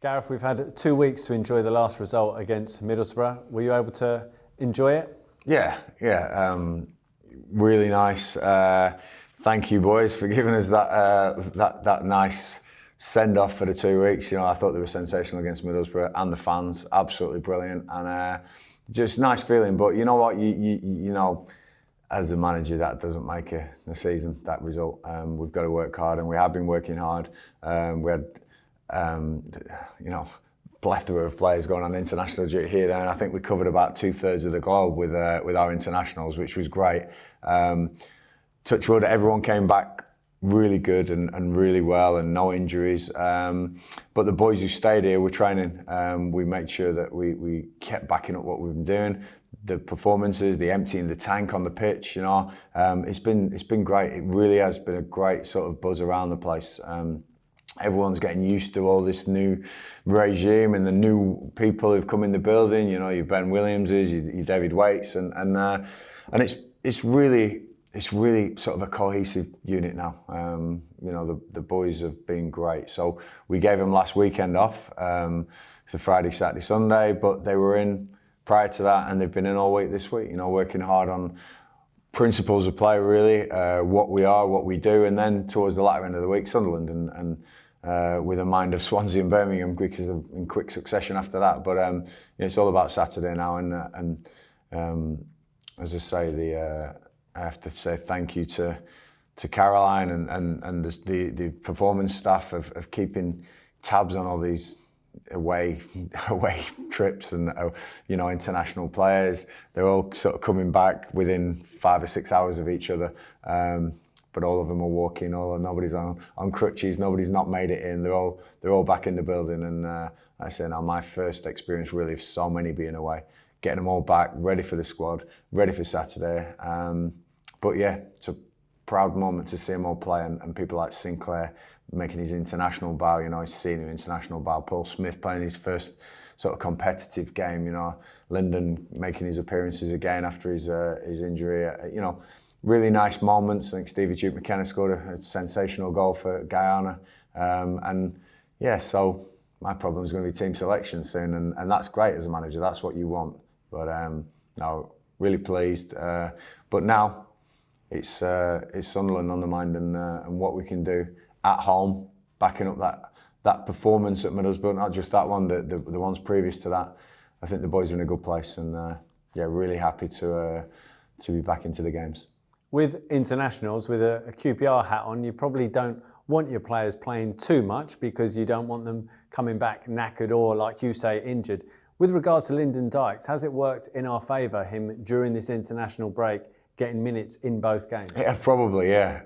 Gareth, we've had 2 weeks to enjoy the last result against Middlesbrough. Were you able to enjoy it? Yeah. Really nice. Thank you, boys, for giving us that nice send-off for the 2 weeks. I thought they were sensational against Middlesbrough, and the fans, absolutely brilliant, and just nice feeling. But you know what, you know, as a manager, that doesn't make a season, that result. We've got to work hard, and we have been working hard. We had, plethora of players going on international duty here there, and I think we covered about 2/3 of the globe with our internationals, which was great. Touch wood, everyone came back really good and really well, and no injuries. But the boys who stayed here were training. We made sure that we kept backing up what we've been doing. The performances, the emptying the tank on the pitch, it's been great. It really has been a great sort of buzz around the place. Everyone's getting used to all this new regime and the new people who've come in the building. Your Ben Williamses, your David Waits, and it's really sort of a cohesive unit now. The boys have been great. So we gave them last weekend off. It's a Friday, Saturday, Sunday, but they were in prior to that, and they've been in all week this week. Working hard on principles of play, really, what we are, what we do, and then towards the latter end of the week, Sunderland, and with a mind of Swansea and Birmingham because in quick succession after that. But it's all about Saturday now, and as I say, I have to say thank you to Caroline and the performance staff of keeping tabs on all these away trips and international players. They're all sort of coming back within 5 or 6 hours of each other, but all of them are walking. Nobody's on crutches. Nobody's not made it in. They're all back in the building. And I say now, my first experience really of so many being away, getting them all back, ready for the squad, ready for Saturday. But yeah, it's a proud moment to see them all play, and people like Sinclair making his international bow, his senior international bow. Paul Smith playing his first sort of competitive game, Lyndon making his appearances again after his injury. Really nice moments. I think Stevie Duke McKenna scored a sensational goal for Guyana. So my problem is going to be team selection soon, and that's great as a manager. That's what you want. But no, really pleased. But now it's Sunderland on the mind, and what we can do at home, backing up that performance at Middlesbrough, not just that one, the ones previous to that. I think the boys are in a good place, and really happy to be back into the games. With internationals, with a QPR hat on, you probably don't want your players playing too much because you don't want them coming back knackered or, like you say, injured. With regards to Lyndon Dykes, has it worked in our favour, him during this international break, getting minutes in both games? Yeah, probably, yeah.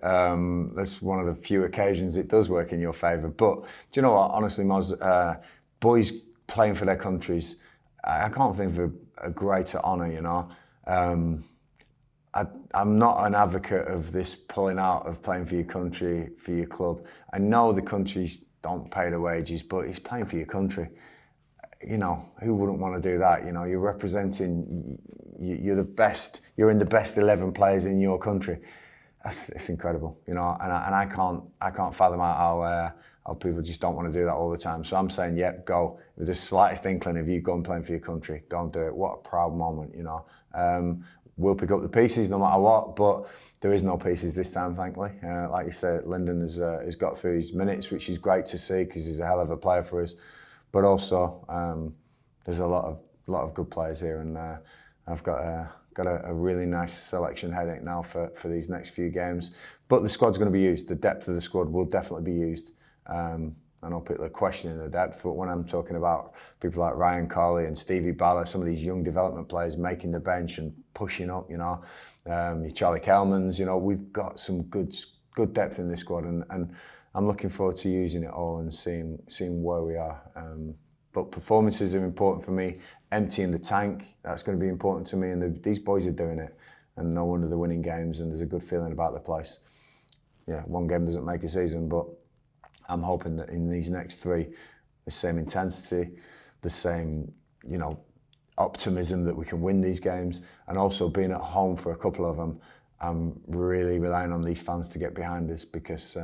That's one of the few occasions it does work in your favour. But do you know what? Honestly, Moz, boys playing for their countries, I can't think of a greater honour, I'm not an advocate of this pulling out of playing for your country, for your club. I know the countries don't pay the wages, but he's playing for your country. Who wouldn't want to do that? You're representing, you're the best, you're in the best 11 players in your country. It's incredible, and I can't fathom how people just don't want to do that all the time. So I'm saying, yep, go. With the slightest inkling of you going playing for your country, go and do it. What a proud moment, We'll pick up the pieces no matter what, but there is no pieces this time, thankfully. Like you said, Lyndon has got through his minutes, which is great to see because he's a hell of a player for us. But also, there's a lot of good players here, and I've got a really nice selection headache now for these next few games. But the squad's going to be used. The depth of the squad will definitely be used. I know people are questioning the depth, but when I'm talking about people like Ryan Corley and Stevie Ballard, some of these young development players making the bench and pushing up, your Charlie Kelmans, we've got some good depth in this squad, and I'm looking forward to using it all and seeing where we are. But performances are important for me. Emptying the tank, that's going to be important to me, and these boys are doing it, and no wonder they're winning games, and there's a good feeling about the place. Yeah, one game doesn't make a season, but I'm hoping that in these next 3, the same intensity, the same, optimism that we can win these games, and also being at home for a couple of them, I'm really relying on these fans to get behind us because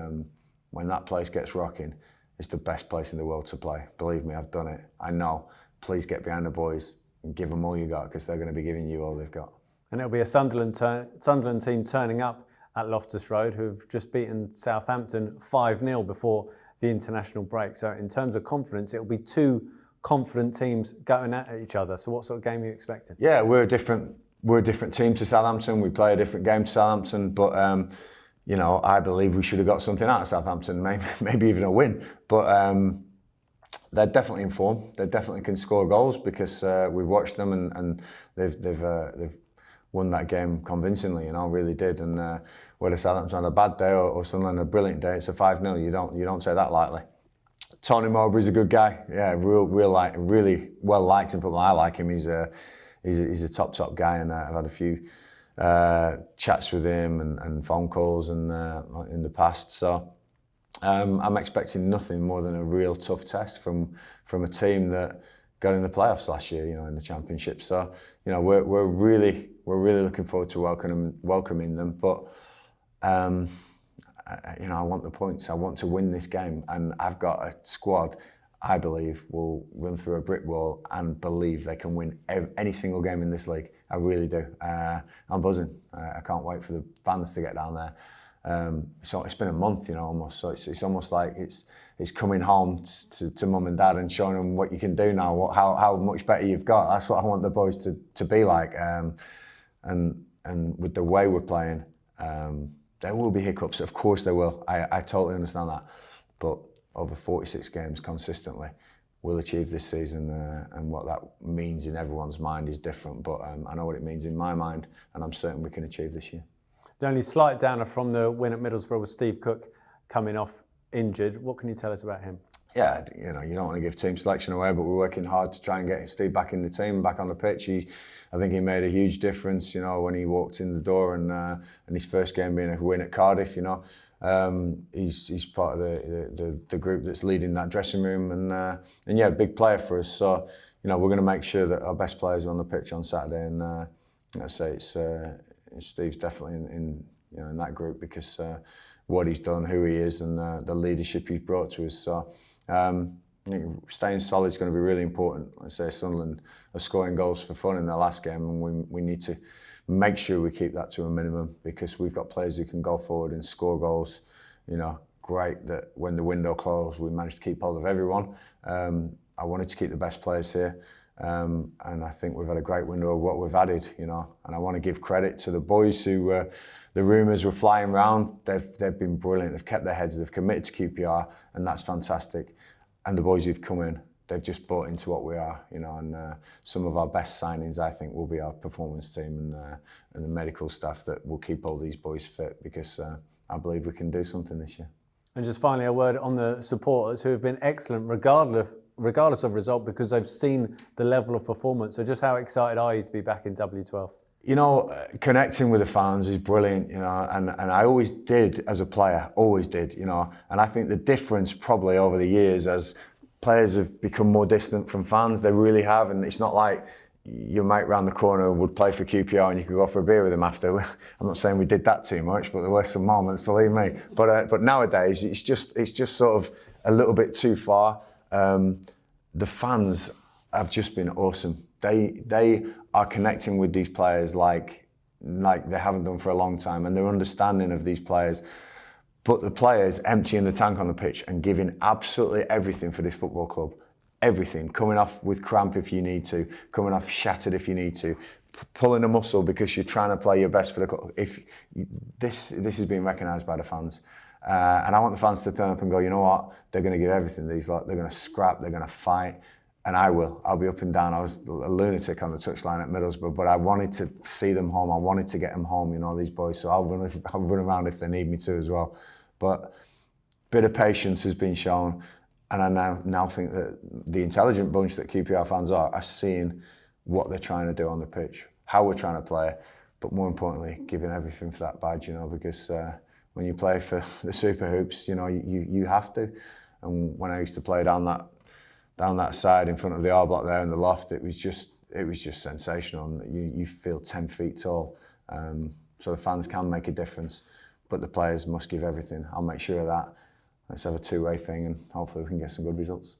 when that place gets rocking, it's the best place in the world to play. Believe me, I've done it. I know. Please get behind the boys and give them all you got, because they're going to be giving you all they've got. And it'll be a Sunderland team turning up at Loftus Road, who've just beaten Southampton 5-0 before the international break. So in terms of confidence, it'll be two confident teams going at each other. So what sort of game are you expecting? Yeah, we're a different team to Southampton. We play a different game to Southampton, but you know, I believe we should have got something out of Southampton, maybe even a win. But they're definitely in form. They definitely can score goals, because we've watched them and they've won that game convincingly, you know, really did. And whether Southampton had a bad day or Sunderland had a brilliant day, it's a 5-0. You don't say that lightly. Tony Mowbray's a good guy. Yeah, really well liked in football. I like him. He's a top guy, and I've had a few chats with him and phone calls and in the past. So I'm expecting nothing more than a real tough test from a team that got in the playoffs last year, you know, in the Championship. So, you know, we're really looking forward to welcoming them. But you know, I want the points. I want to win this game, and I've got a squad I believe will run through a brick wall and believe they can win any single game in this league. I really do. I'm buzzing. I can't wait for the fans to get down there. So it's been a month, you know, almost. So it's almost like it's coming home to mum and dad and showing them what you can do now, how much better you've got. That's what I want the boys to be like. And with the way we're playing, there will be hiccups. Of course there will. I totally understand that. But over 46 games consistently, we'll achieve this season, and what that means in everyone's mind is different, but I know what it means in my mind, and I'm certain we can achieve this year. The only slight downer from the win at Middlesbrough was Steve Cook coming off injured. What can you tell us about him? Yeah, you know, you don't want to give team selection away, but we're working hard to try and get Steve back in the team, back on the pitch. I think he made a huge difference, you know, when he walked in the door, and his first game being a win at Cardiff, you know. He's part of the group that's leading that dressing room, and yeah, big player for us. So, you know, we're going to make sure that our best players are on the pitch on Saturday, and I say Steve's definitely in that group, because what he's done, who he is, and the leadership he's brought to us. So staying solid is going to be really important. I say Sunderland are scoring goals for fun in their last game, and we need to make sure we keep that to a minimum, because we've got players who can go forward and score goals. You know, great that when the window closed, we managed to keep hold of everyone. I wanted to keep the best players here, and I think we've had a great window of what we've added. You know, and I want to give credit to the boys who the rumours were flying around. They've been brilliant. They've kept their heads. They've committed to QPR, and that's fantastic. And the boys who've come in, they've just bought into what we are, you know, and some of our best signings, I think, will be our performance team and the medical staff that will keep all these boys fit, because I believe we can do something this year. And just finally, a word on the supporters, who have been excellent regardless of result, because they've seen the level of performance. So just how excited are you to be back in W12? You know, connecting with the fans is brilliant, you know, and I always did as a player, always did, you know, and I think the difference probably over the years, as players have become more distant from fans, they really have, and it's not like your mate round the corner would play for QPR and you could go for a beer with him after. I'm not saying we did that too much, but there were some moments, believe me. But nowadays, it's just sort of a little bit too far. The fans have just been awesome. They are connecting with these players like they haven't done for a long time, and they're understanding of these players. But the players emptying the tank on the pitch and giving absolutely everything for this football club. Everything. Coming off with cramp if you need to, coming off shattered if you need to, pulling a muscle because you're trying to play your best for the club. This is being recognised by the fans. And I want the fans to turn up and go, you know what? They're going to give everything. These lot, they're going to scrap, they're going to fight. And I will. I'll be up and down. I was a lunatic on the touchline at Middlesbrough, but I wanted to see them home. I wanted to get them home, you know, these boys. So I'll run around if they need me to as well. But a bit of patience has been shown. And I now think that the intelligent bunch that QPR fans are seeing what they're trying to do on the pitch, how we're trying to play, but more importantly, giving everything for that badge, you know, because when you play for the Super Hoops, you know, you have to. And when I used to play down that side in front of the R block there in the loft, it was just sensational. And you feel 10 feet tall. So the fans can make a difference, but the players must give everything. I'll make sure of that. let's have a two-way thing, and hopefully we can get some good results.